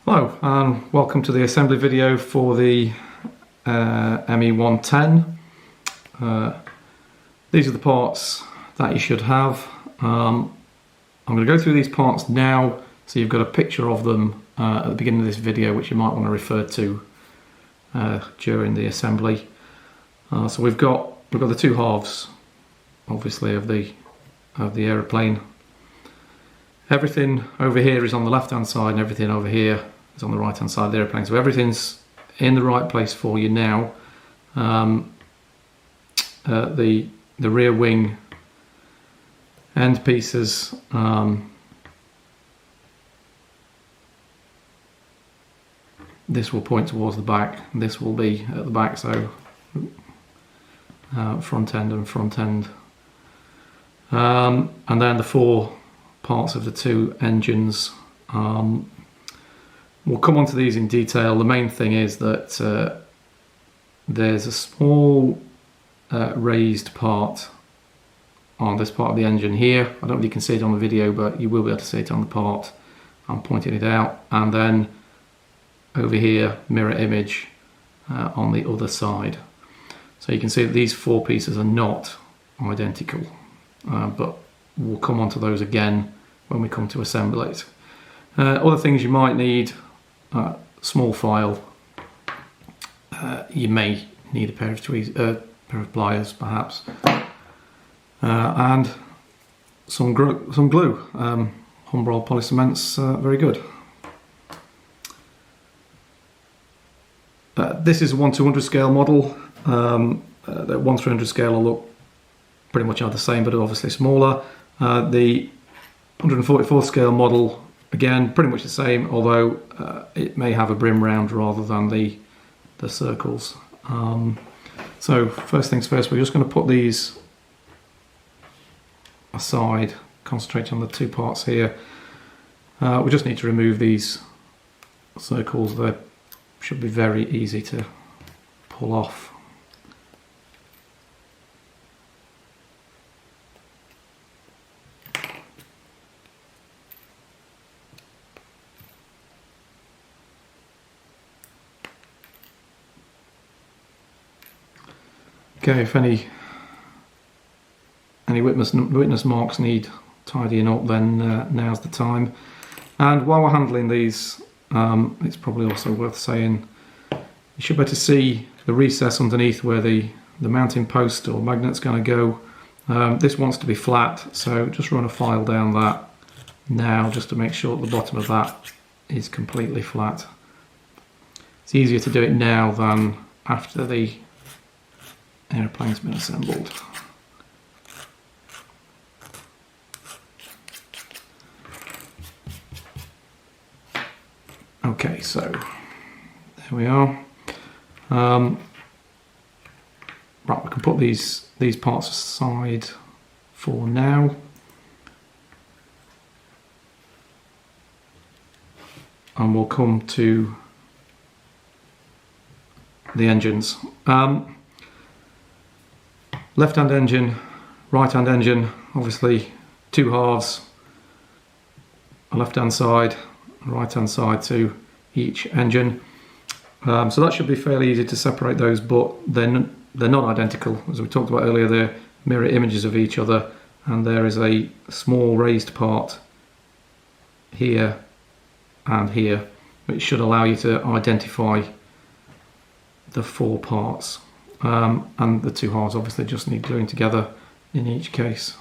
Hello and welcome to the assembly video for the ME110. These are the parts that you should have. I'm going to go through these parts now so you've got a picture of them at the beginning of this video, which you might want to refer to during the assembly. So we've got the two halves, obviously, of the aeroplane. Everything over here is on the left hand side and everything over here is on the right hand side of the aeroplane. So everything's in the right place for you now. The rear wing end pieces, this will point towards the back, this will be at the back, so front end and front end. And then the four parts of the two engines. We'll come on to these in detail. The main thing is that there's a small raised part on this part of the engine here. I don't know if you can see it on the video, but you will be able to see it on the part. I'm pointing it out. And then over here, mirror image on the other side. So you can see that these four pieces are not identical, but we'll come on to those again when we come to assemble it. Other things you might need: small file. You may need a pair of pliers, perhaps, and some glue. Humbrol polycement's very good. This is a 1/200 scale model. The 1/300 scale will look pretty much are the same, but obviously smaller. The 144 scale model, again, pretty much the same, although it may have a brim round rather than the circles. So first things first, we're just going to put these aside, concentrate on the two parts here. We just need to remove these circles. They should be very easy to pull off. Okay, if any witness marks need tidying up, then now's the time. And while we're handling these, it's probably also worth saying you should be able to see the recess underneath where the mounting post or magnet's going to go. This wants to be flat, so just run a file down that now just to make sure the bottom of that is completely flat. It's easier to do it now than after the airplane's been assembled. Okay, so there we are. Right, we can put these parts aside for now. And we'll come to the engines. Left-hand engine, right-hand engine, obviously two halves, a left-hand side, a right-hand side to each engine. So that should be fairly easy to separate those, but they're not identical. As we talked about earlier, they're mirror images of each other, and there is a small raised part here and here, which should allow you to identify the four parts. And the two halves obviously just need gluing together in each case.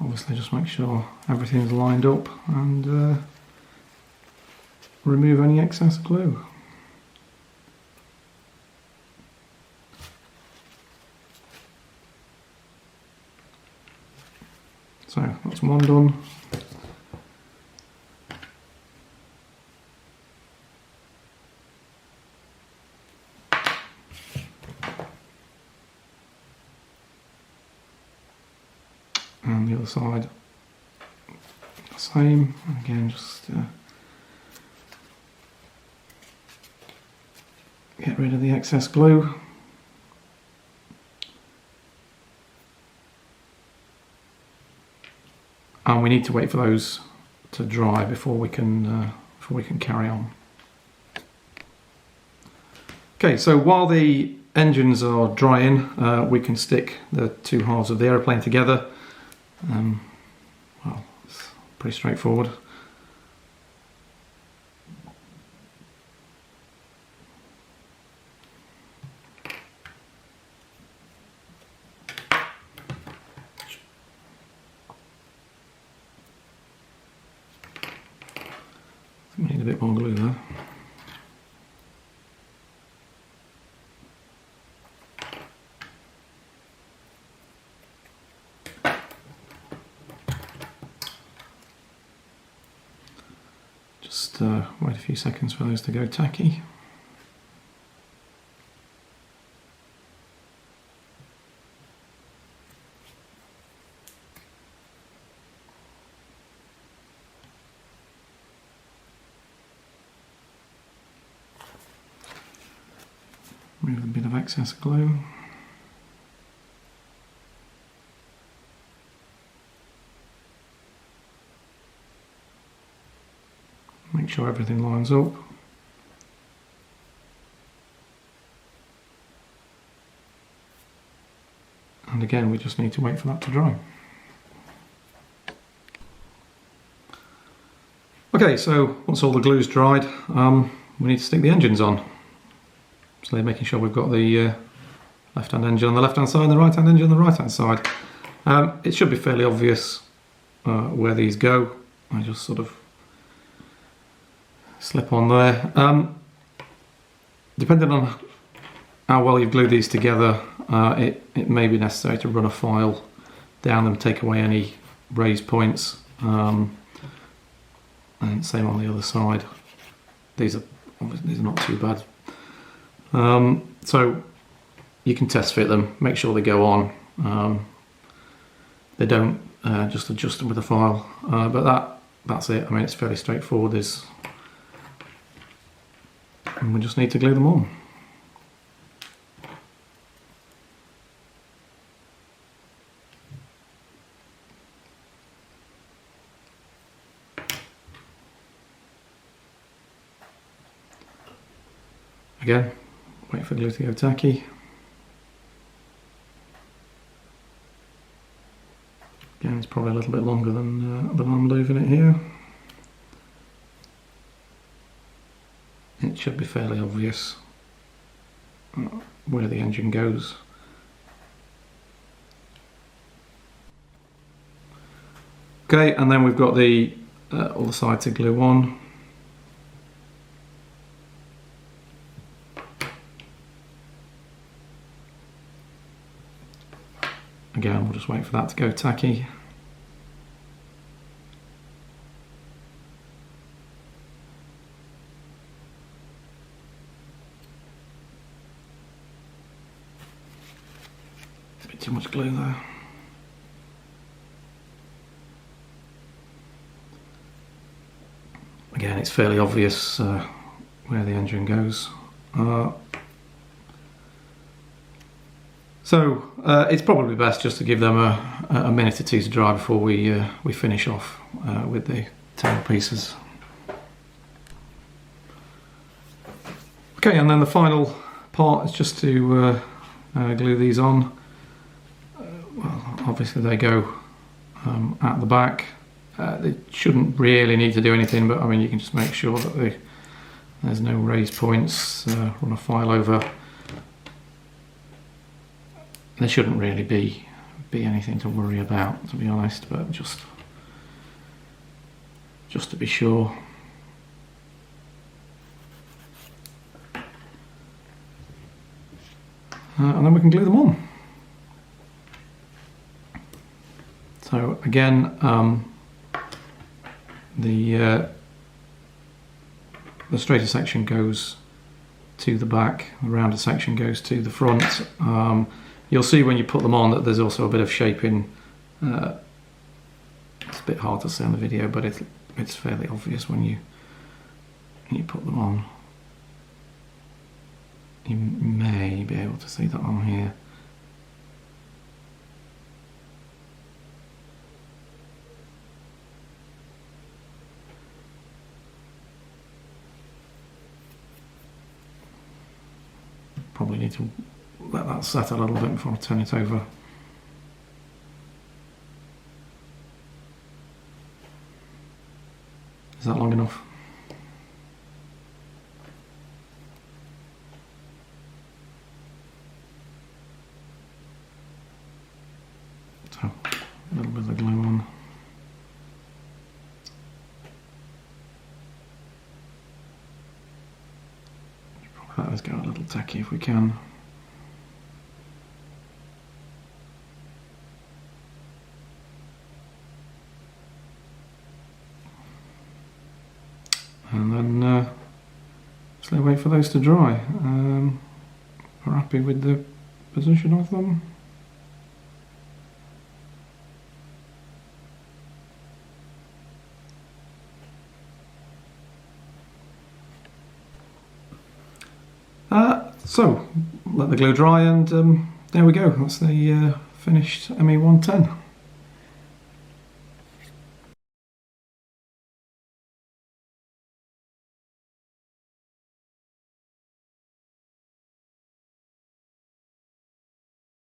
Obviously just make sure everything's lined up and remove any excess glue. So that's one done. And the other side, same. Again, just get rid of the excess glue. And we need to wait for those to dry before we can carry on. Okay, so while the engines are drying, we can stick the two halves of the aeroplane together. Well, it's pretty straightforward. We need a bit more glue there. Just wait a few seconds for those to go tacky. Remove a bit of excess glue. Make sure everything lines up. And again, we just need to wait for that to dry. Okay, so once all the glue's dried, we need to stick the engines on. So they're making sure we've got the left-hand engine on the left-hand side and the right-hand engine on the right-hand side. It should be fairly obvious where these go. I just sort of slip on there. Depending on how well you've glued these together, it may be necessary to run a file down them, take away any raised points. And same on the other side. These are not too bad. So you can test fit them, make sure they go on. They don't, just adjust them with a file. But that's it. I mean, it's fairly straightforward. And we just need to glue them on. Again, wait for the glue to go tacky. Again, it's probably a little bit longer than I'm leaving it here. It should be fairly obvious where the engine goes. Okay, and then we've got the other side to glue on. Again, we'll just wait for that to go tacky. A bit too much glue there. Again, it's fairly obvious where the engine goes. So it's probably best just to give them a minute or two to dry before we finish off with the tail pieces. Okay, and then the final part is just to glue these on. Well, obviously they go at the back. They shouldn't really need to do anything, but I mean, you can just make sure that there's no raised points. Run a file over. There shouldn't really be anything to worry about, to be honest, but just to be sure. And then we can glue them on. So again, the straighter section goes to the back, the rounder section goes to the front. You'll see when you put them on that there's also a bit of shaping, bit hard to see on the video, but it's fairly obvious when you put them on. You may be able to see that on here. Probably need to let that set a little bit before I turn it over. Is that long enough? So, a little bit of glue on. Probably let us go a little tacky if we can. And then just wait for those to dry. We're happy with the position of them. So let the glue dry, and there we go. That's the finished ME110.